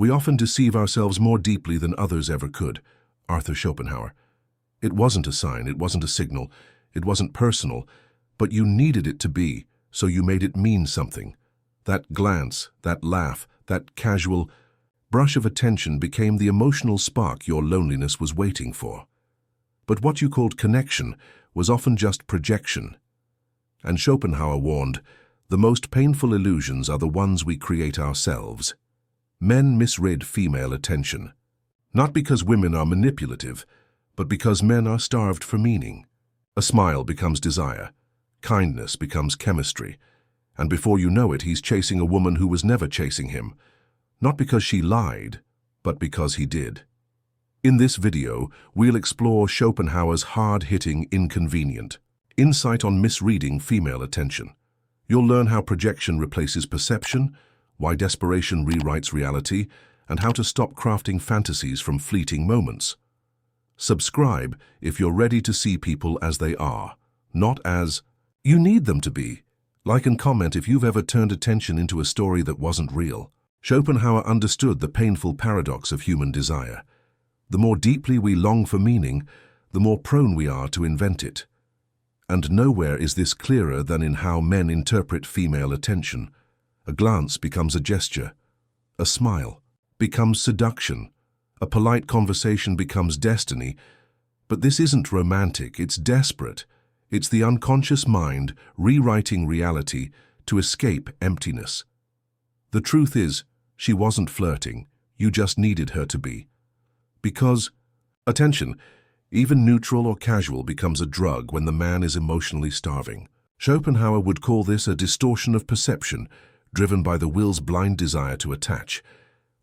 We often deceive ourselves more deeply than others ever could. Arthur Schopenhauer. It wasn't a sign, it wasn't a signal, it wasn't personal, but you needed it to be, so you made it mean something. That glance, that laugh, that casual brush of attention became the emotional spark your loneliness was waiting for. But what you called connection was often just projection. And Schopenhauer warned, the most painful illusions are the ones we create ourselves. Men misread female attention. Not because women are manipulative, but because men are starved for meaning. A smile becomes desire, kindness becomes chemistry, and before you know it, he's chasing a woman who was never chasing him, not because she lied, but because he did. In this video, we'll explore Schopenhauer's hard-hitting Inconvenient, insight on misreading female attention. You'll learn how projection replaces perception, why desperation rewrites reality, and how to stop crafting fantasies from fleeting moments. Subscribe if you're ready to see people as they are, not as you need them to be. Like and comment if you've ever turned attention into a story that wasn't real. Schopenhauer understood the painful paradox of human desire. The more deeply we long for meaning, the more prone we are to invent it. And nowhere is this clearer than in how men interpret female attention. A glance becomes a gesture. A smile becomes seduction. A polite conversation becomes destiny. But this isn't romantic, it's desperate. It's the unconscious mind rewriting reality to escape emptiness. The truth is, she wasn't flirting, you just needed her to be. Because, attention, even neutral or casual becomes a drug when the man is emotionally starving. Schopenhauer would call this a distortion of perception, driven by the will's blind desire to attach.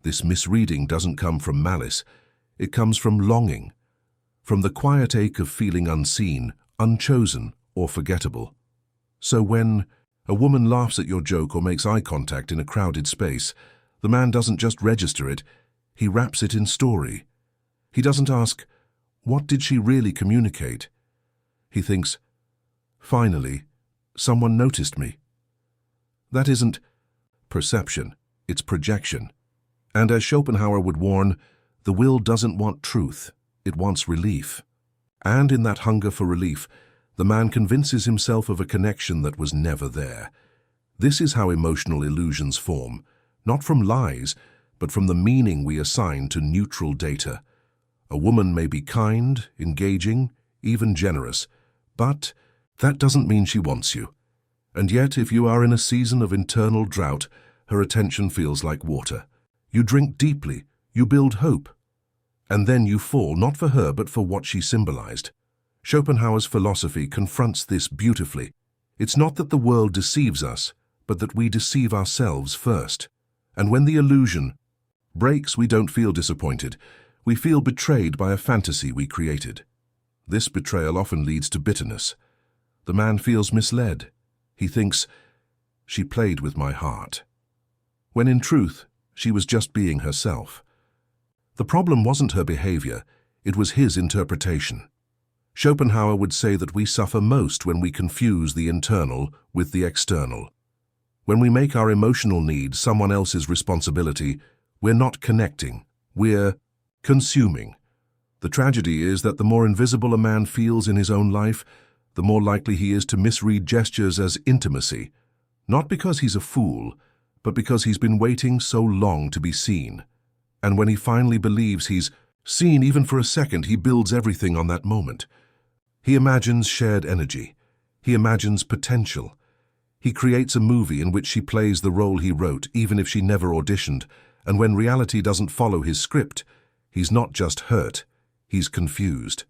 This misreading doesn't come from malice, it comes from longing, from the quiet ache of feeling unseen, unchosen, or forgettable. So when a woman laughs at your joke or makes eye contact in a crowded space, the man doesn't just register it, he wraps it in story. He doesn't ask, what did she really communicate? He thinks, finally, someone noticed me. That isn't perception, it's projection. And as Schopenhauer would warn, the will doesn't want truth, it wants relief. And in that hunger for relief, the man convinces himself of a connection that was never there. This is how emotional illusions form, not from lies, but from the meaning we assign to neutral data. A woman may be kind, engaging, even generous, but that doesn't mean she wants you. And yet, if you are in a season of internal drought, her attention feels like water. You drink deeply, you build hope, and then you fall not for her but for what she symbolized. Schopenhauer's philosophy confronts this beautifully. It's not that the world deceives us, but that we deceive ourselves first. And when the illusion breaks, we don't feel disappointed. We feel betrayed by a fantasy we created. This betrayal often leads to bitterness. The man feels misled. He thinks, she played with my heart. When in truth, she was just being herself. The problem wasn't her behavior, it was his interpretation. Schopenhauer would say that we suffer most when we confuse the internal with the external. When we make our emotional needs someone else's responsibility, we're not connecting, we're consuming. The tragedy is that the more invisible a man feels in his own life, the more likely he is to misread gestures as intimacy, not because he's a fool, but because he's been waiting so long to be seen. And when he finally believes he's seen even for a second, he builds everything on that moment. He imagines shared energy. He imagines potential. He creates a movie in which she plays the role he wrote, even if she never auditioned, and when reality doesn't follow his script, he's not just hurt, he's confused.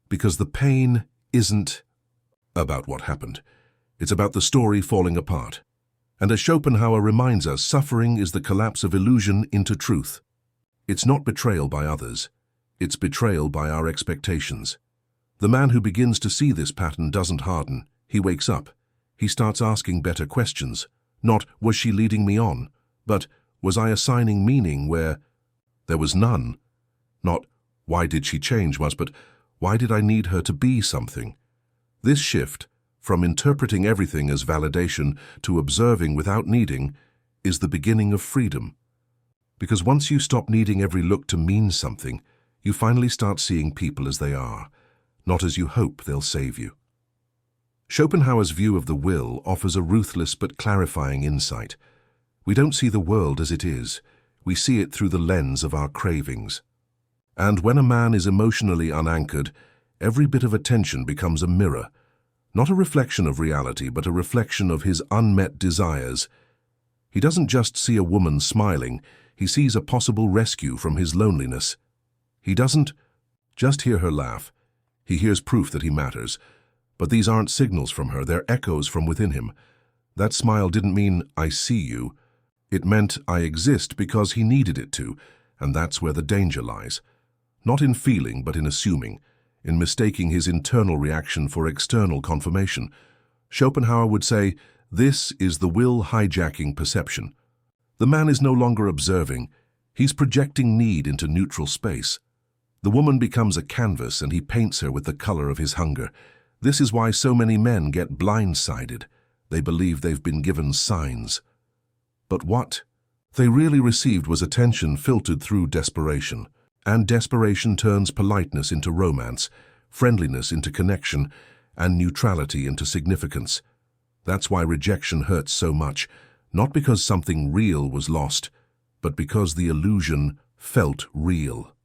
Because the pain isn't about what happened. It's about the story falling apart. And as Schopenhauer reminds us, suffering is the collapse of illusion into truth. It's not betrayal by others, it's betrayal by our expectations. The man who begins to see this pattern doesn't harden, he wakes up. He starts asking better questions. Not, was she leading me on? But, was I assigning meaning where there was none? Not, why did she change us, but why did I need her to be something? This shift, from interpreting everything as validation to observing without needing, is the beginning of freedom. Because once you stop needing every look to mean something, you finally start seeing people as they are, not as you hope they'll save you. Schopenhauer's view of the will offers a ruthless but clarifying insight. We don't see the world as it is, we see it through the lens of our cravings. And when a man is emotionally unanchored, every bit of attention becomes a mirror, not a reflection of reality, but a reflection of his unmet desires. He doesn't just see a woman smiling, he sees a possible rescue from his loneliness. He doesn't just hear her laugh, he hears proof that he matters. But these aren't signals from her, they're echoes from within him. That smile didn't mean, "I see you." It meant, "I exist," because he needed it to, and that's where the danger lies. Not in feeling, but in assuming, in mistaking his internal reaction for external confirmation. Schopenhauer would say, this is the will hijacking perception. The man is no longer observing, he's projecting need into neutral space. The woman becomes a canvas and he paints her with the color of his hunger. This is why so many men get blindsided. They believe they've been given signs. But what they really received was attention filtered through desperation. And desperation turns politeness into romance, friendliness into connection, and neutrality into significance. That's why rejection hurts so much, not because something real was lost, but because the illusion felt real.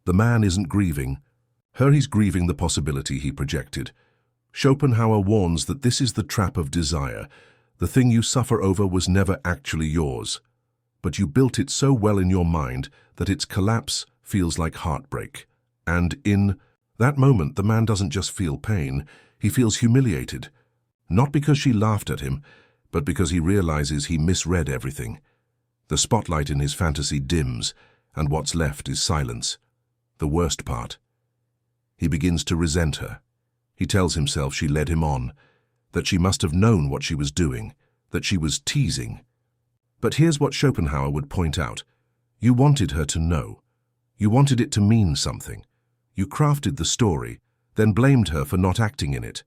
The man isn't grieving her, he's grieving the possibility he projected. Schopenhauer warns that this is the trap of desire. The thing you suffer over was never actually yours, but you built it so well in your mind that its collapse feels like heartbreak. And in that moment, the man doesn't just feel pain, he feels humiliated. Not because she laughed at him, but because he realizes he misread everything. The spotlight in his fantasy dims, and what's left is silence. The worst part. He begins to resent her. He tells himself she led him on, that she must have known what she was doing, that she was teasing. But here's what Schopenhauer would point out. You wanted her to know. You wanted it to mean something. You crafted the story, then blamed her for not acting in it.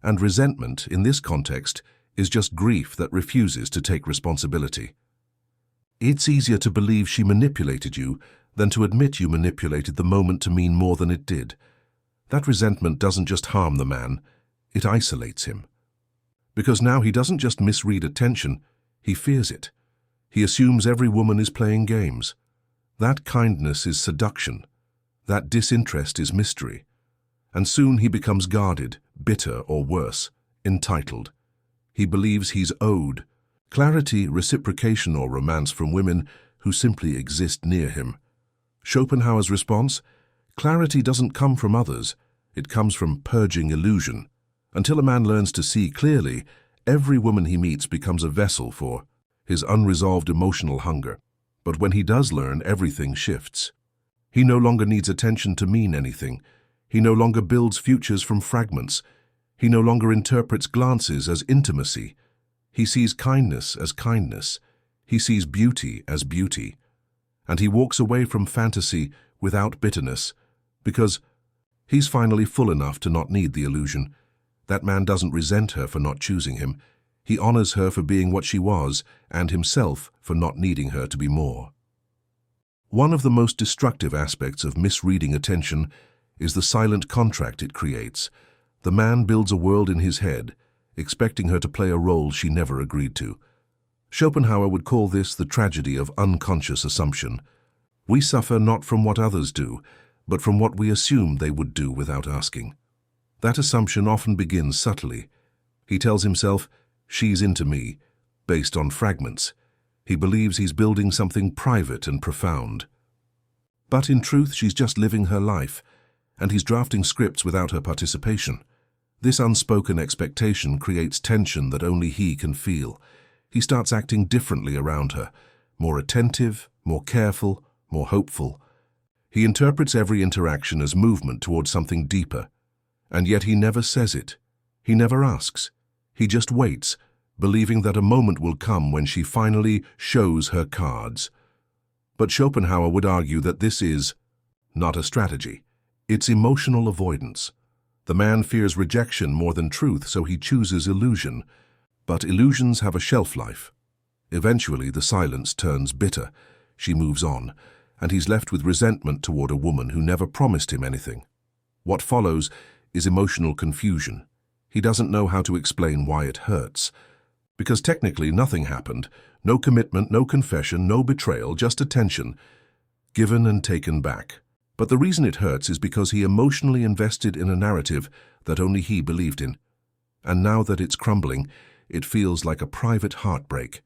And resentment, in this context, is just grief that refuses to take responsibility. It's easier to believe she manipulated you than to admit you manipulated the moment to mean more than it did. That resentment doesn't just harm the man, it isolates him. Because now he doesn't just misread attention, he fears it. He assumes every woman is playing games. That kindness is seduction. That disinterest is mystery. And soon he becomes guarded, bitter, or worse, entitled. He believes he's owed clarity, reciprocation, or romance from women who simply exist near him. Schopenhauer's response? Clarity doesn't come from others, it comes from purging illusion. Until a man learns to see clearly, every woman he meets becomes a vessel for his unresolved emotional hunger. But when he does learn, everything shifts. He no longer needs attention to mean anything. He no longer builds futures from fragments. He no longer interprets glances as intimacy. He sees kindness as kindness. He sees beauty as beauty. And he walks away from fantasy without bitterness, because he's finally full enough to not need the illusion. That man doesn't resent her for not choosing him. He honors her for being what she was, and himself for not needing her to be more. One of the most destructive aspects of misreading attention is the silent contract it creates. The man builds a world in his head, expecting her to play a role she never agreed to. Schopenhauer would call this the tragedy of unconscious assumption. We suffer not from what others do, but from what we assume they would do without asking. That assumption often begins subtly. He tells himself, she's into me, based on fragments. He believes he's building something private and profound. But in truth, she's just living her life, and he's drafting scripts without her participation. This unspoken expectation creates tension that only he can feel. He starts acting differently around her, more attentive, more careful, more hopeful. He interprets every interaction as movement towards something deeper, and yet he never says it. He never asks. He just waits, believing that a moment will come when she finally shows her cards. But Schopenhauer would argue that this is not a strategy. It's emotional avoidance. The man fears rejection more than truth, so he chooses illusion. But illusions have a shelf life. Eventually, the silence turns bitter. She moves on, and he's left with resentment toward a woman who never promised him anything. What follows is emotional confusion. He doesn't know how to explain why it hurts. Because technically nothing happened. No commitment, no confession, no betrayal, just attention, given and taken back. But the reason it hurts is because he emotionally invested in a narrative that only he believed in. And now that it's crumbling, it feels like a private heartbreak.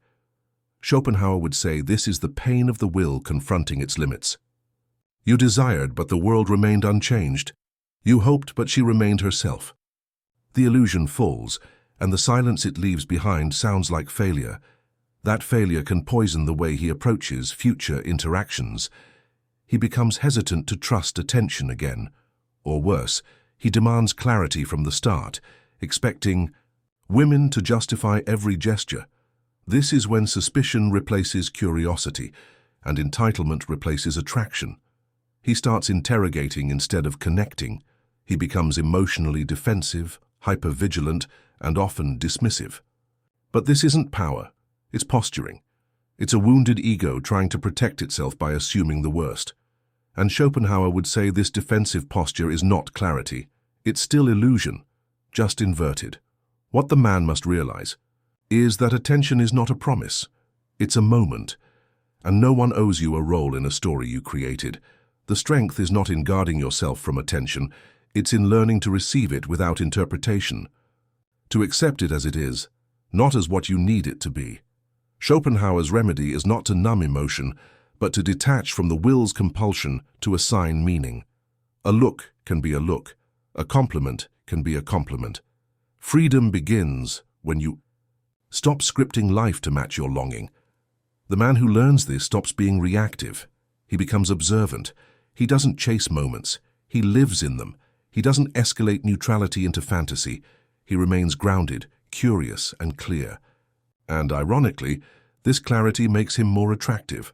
Schopenhauer would say this is the pain of the will confronting its limits. You desired, but the world remained unchanged. You hoped, but she remained herself. The illusion falls, and the silence it leaves behind sounds like failure. That failure can poison the way he approaches future interactions. He becomes hesitant to trust attention again. Or worse, he demands clarity from the start, expecting women to justify every gesture. This is when suspicion replaces curiosity, and entitlement replaces attraction. He starts interrogating instead of connecting. He becomes emotionally defensive, hypervigilant, and often dismissive. But this isn't power. It's posturing. It's a wounded ego trying to protect itself by assuming the worst. And Schopenhauer would say this defensive posture is not clarity. It's still illusion, just inverted. What the man must realize is that attention is not a promise. It's a moment. And no one owes you a role in a story you created. The strength is not in guarding yourself from attention. It's in learning to receive it without interpretation. To accept it as it is, not as what you need it to be. Schopenhauer's remedy is not to numb emotion, but to detach from the will's compulsion to assign meaning. A look can be a look. A compliment can be a compliment. Freedom begins when you stop scripting life to match your longing. The man who learns this stops being reactive. He becomes observant. He doesn't chase moments. He lives in them. He doesn't escalate neutrality into fantasy. He remains grounded, curious, and clear. And ironically, this clarity makes him more attractive.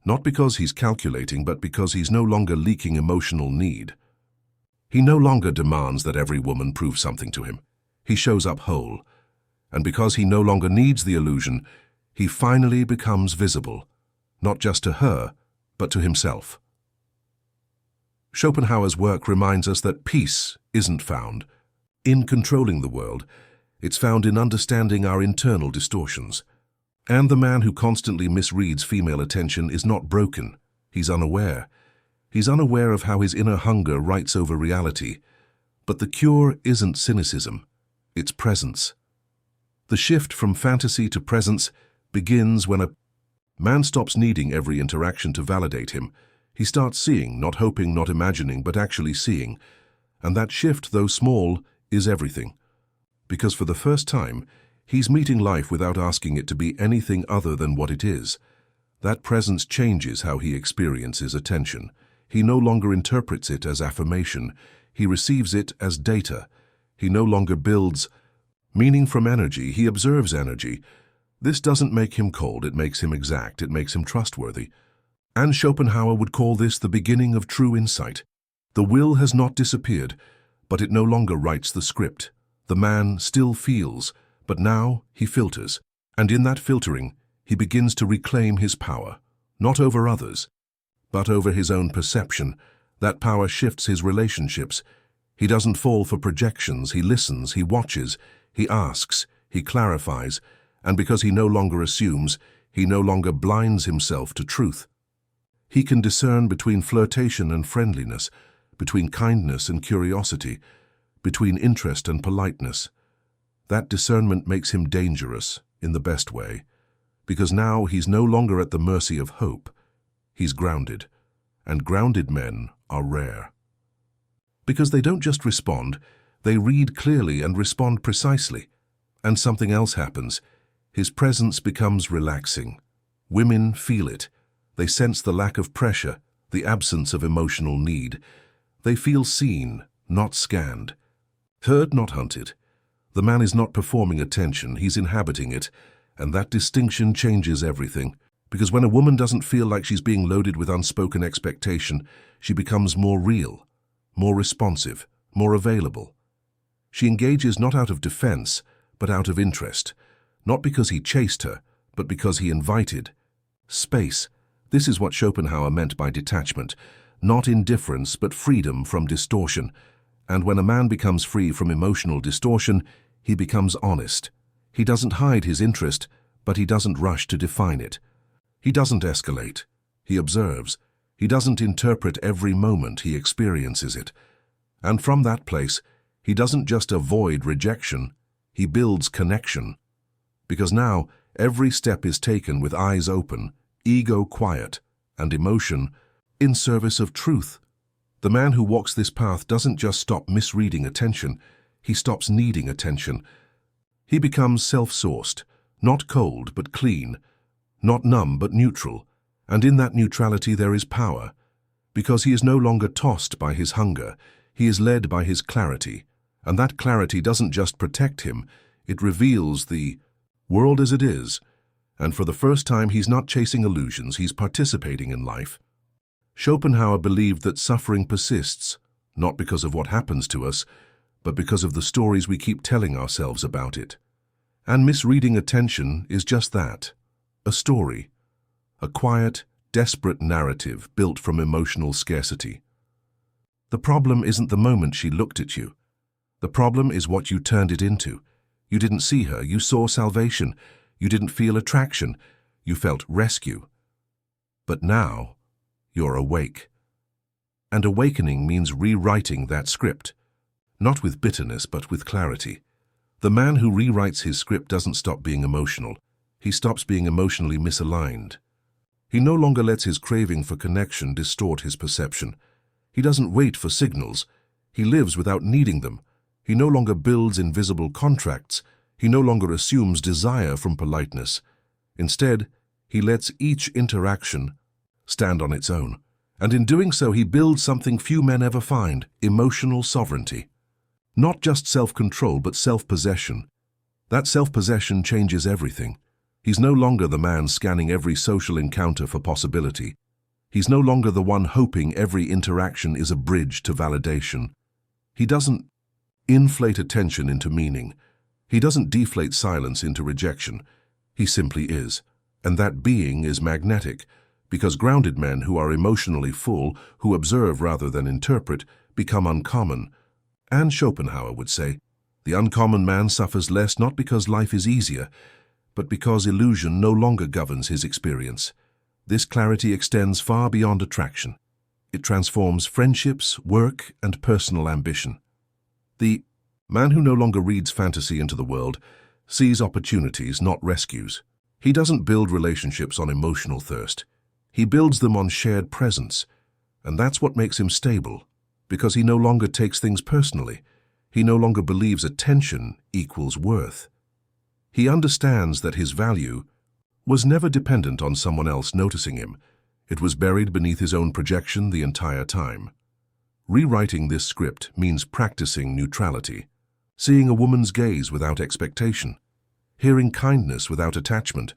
Not because he's calculating, but because he's no longer leaking emotional need. He no longer demands that every woman prove something to him. He shows up whole. And because he no longer needs the illusion, he finally becomes visible, not just to her, but to himself. Schopenhauer's work reminds us that peace isn't found in controlling the world. It's found in understanding our internal distortions. And the man who constantly misreads female attention is not broken. He's unaware. He's unaware of how his inner hunger writes over reality. But the cure isn't cynicism. It's presence. The shift from fantasy to presence begins when a man stops needing every interaction to validate him. He starts seeing, not hoping, not imagining, but actually seeing. And that shift, though small, is everything. Because for the first time, he's meeting life without asking it to be anything other than what it is. That presence changes how he experiences attention. He no longer interprets it as affirmation. He receives it as data. He no longer builds meaning from energy. He observes energy. This doesn't make him cold. It makes him exact. It makes him trustworthy. And Schopenhauer would call this the beginning of true insight. The will has not disappeared, but it no longer writes the script. The man still feels, but now he filters. And in that filtering, he begins to reclaim his power, not over others, but over his own perception. That power shifts his relationships. He doesn't fall for projections. He listens, he watches, he asks, he clarifies, and because he no longer assumes, he no longer blinds himself to truth. He can discern between flirtation and friendliness, between kindness and curiosity, between interest and politeness. That discernment makes him dangerous in the best way, because now he's no longer at the mercy of hope. He's grounded, and grounded men are rare. Because they don't just respond, they read clearly and respond precisely. And something else happens. His presence becomes relaxing. Women feel it. They sense the lack of pressure, the absence of emotional need. They feel seen, not scanned. Heard, not hunted. The man is not performing attention, he's inhabiting it. And that distinction changes everything. Because when a woman doesn't feel like she's being loaded with unspoken expectation, she becomes more real, more responsive, more available. She engages not out of defense, but out of interest. Not because he chased her, but because he invited space. This is what Schopenhauer meant by detachment, not indifference but freedom from distortion. And when a man becomes free from emotional distortion, he becomes honest. He doesn't hide his interest, but he doesn't rush to define it. He doesn't escalate. He observes. He doesn't interpret every moment, he experiences it. And from that place, he doesn't just avoid rejection, he builds connection. Because now, every step is taken with eyes open, ego quiet, and emotion in service of truth. The man who walks this path doesn't just stop misreading attention, he stops needing attention. He becomes self-sourced, not cold but clean, not numb but neutral, and in that neutrality there is power. Because he is no longer tossed by his hunger, he is led by his clarity, and that clarity doesn't just protect him, it reveals the world as it is, and for the first time he's not chasing illusions, he's participating in life. Schopenhauer believed that suffering persists, not because of what happens to us, but because of the stories we keep telling ourselves about it. And misreading attention is just that, a story, a quiet, desperate narrative built from emotional scarcity. The problem isn't the moment she looked at you. The problem is what you turned it into. You didn't see her, you saw salvation. You didn't feel attraction, you felt rescue. But now, you're awake. And awakening means rewriting that script. Not with bitterness, but with clarity. The man who rewrites his script doesn't stop being emotional. He stops being emotionally misaligned. He no longer lets his craving for connection distort his perception. He doesn't wait for signals. He lives without needing them. He no longer builds invisible contracts. He no longer assumes desire from politeness. Instead, he lets each interaction stand on its own. And in doing so, he builds something few men ever find, emotional sovereignty. Not just self-control, but self-possession. That self-possession changes everything. He's no longer the man scanning every social encounter for possibility. He's no longer the one hoping every interaction is a bridge to validation. He doesn't inflate attention into meaning. He doesn't deflate silence into rejection. He simply is. And that being is magnetic, because grounded men who are emotionally full, who observe rather than interpret, become uncommon. And Schopenhauer would say, the uncommon man suffers less not because life is easier, but because illusion no longer governs his experience. This clarity extends far beyond attraction. It transforms friendships, work, and personal ambition. The man who no longer reads fantasy into the world sees opportunities, not rescues. He doesn't build relationships on emotional thirst. He builds them on shared presence, and that's what makes him stable, because he no longer takes things personally. He no longer believes attention equals worth. He understands that his value was never dependent on someone else noticing him. It was buried beneath his own projection the entire time. Rewriting this script means practicing neutrality, seeing a woman's gaze without expectation, hearing kindness without attachment,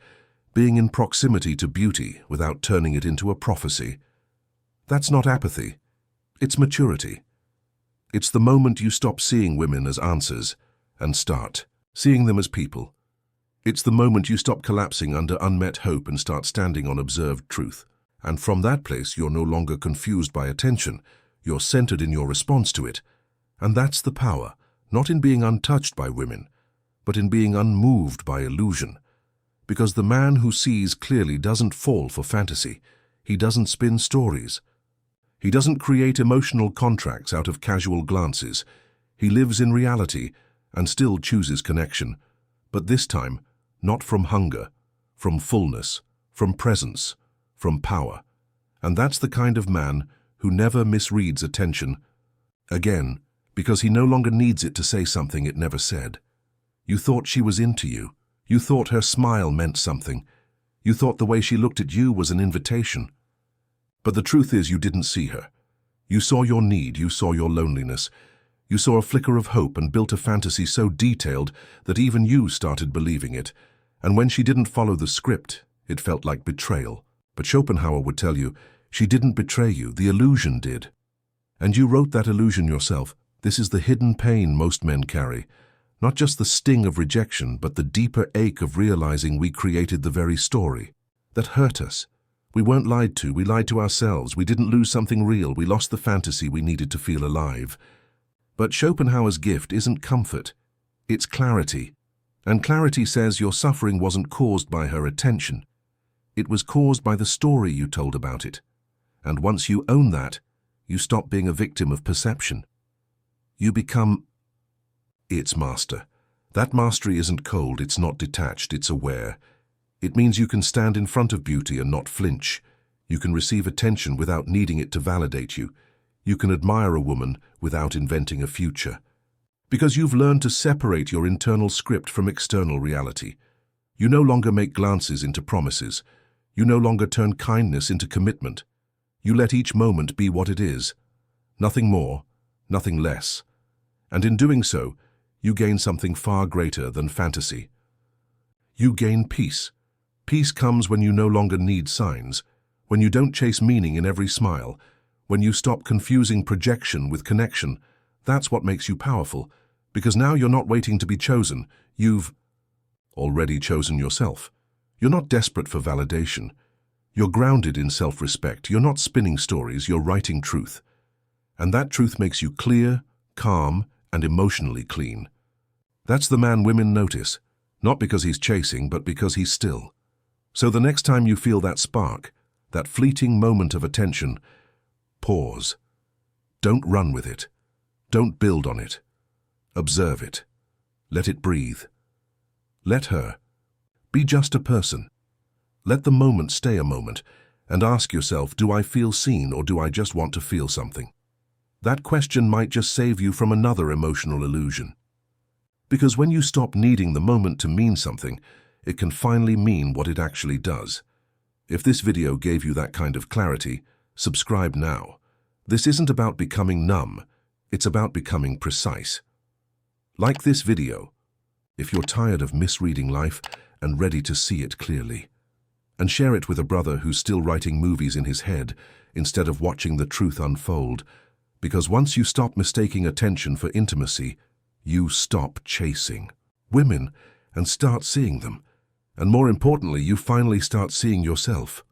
being in proximity to beauty without turning it into a prophecy. That's not apathy. It's maturity. It's the moment you stop seeing women as answers and start seeing them as people. It's the moment you stop collapsing under unmet hope and start standing on observed truth. And from that place, you're no longer confused by attention. You're centered in your response to it. And that's the power, not in being untouched by women, but in being unmoved by illusion. Because the man who sees clearly doesn't fall for fantasy. He doesn't spin stories. He doesn't create emotional contracts out of casual glances. He lives in reality and still chooses connection. But this time, not from hunger, from fullness, from presence, from power. And that's the kind of man who never misreads attention. Again, because he no longer needs it to say something it never said. You thought she was into you. You thought her smile meant something. You thought the way she looked at you was an invitation. But the truth is you didn't see her. You saw your need, you saw your loneliness. You saw a flicker of hope and built a fantasy so detailed that even you started believing it. And when she didn't follow the script, it felt like betrayal. But Schopenhauer would tell you, she didn't betray you, the illusion did. And you wrote that illusion yourself. This is the hidden pain most men carry. Not just the sting of rejection, but the deeper ache of realizing we created the very story that hurt us. We weren't lied to, we lied to ourselves. We didn't lose something real, we lost the fantasy we needed to feel alive. But Schopenhauer's gift isn't comfort, it's clarity. And clarity says your suffering wasn't caused by her attention. It was caused by the story you told about it. And once you own that, you stop being a victim of perception. You become its master. That mastery isn't cold, it's not detached, it's aware. It means you can stand in front of beauty and not flinch. You can receive attention without needing it to validate you. You can admire a woman without inventing a future. Because you've learned to separate your internal script from external reality. You no longer make glances into promises. You no longer turn kindness into commitment. You let each moment be what it is. Nothing more, nothing less. And in doing so, you gain something far greater than fantasy. You gain peace. Peace comes when you no longer need signs, when you don't chase meaning in every smile, when you stop confusing projection with connection. That's what makes you powerful, because now you're not waiting to be chosen. You've already chosen yourself. You're not desperate for validation. You're grounded in self-respect. You're not spinning stories, you're writing truth. And that truth makes you clear, calm, and emotionally clean. That's the man women notice, not because he's chasing, but because he's still. So the next time you feel that spark, that fleeting moment of attention, pause. Don't run with it. Don't build on it. Observe it. Let it breathe. Let her be just a person. Let the moment stay a moment, and ask yourself, do I feel seen or do I just want to feel something? That question might just save you from another emotional illusion. Because when you stop needing the moment to mean something, it can finally mean what it actually does. If this video gave you that kind of clarity, subscribe now. This isn't about becoming numb, it's about becoming precise. Like this video, if you're tired of misreading life and ready to see it clearly. And share it with a brother who's still writing movies in his head instead of watching the truth unfold. Because once you stop mistaking attention for intimacy, you stop chasing women and start seeing them. And more importantly, you finally start seeing yourself.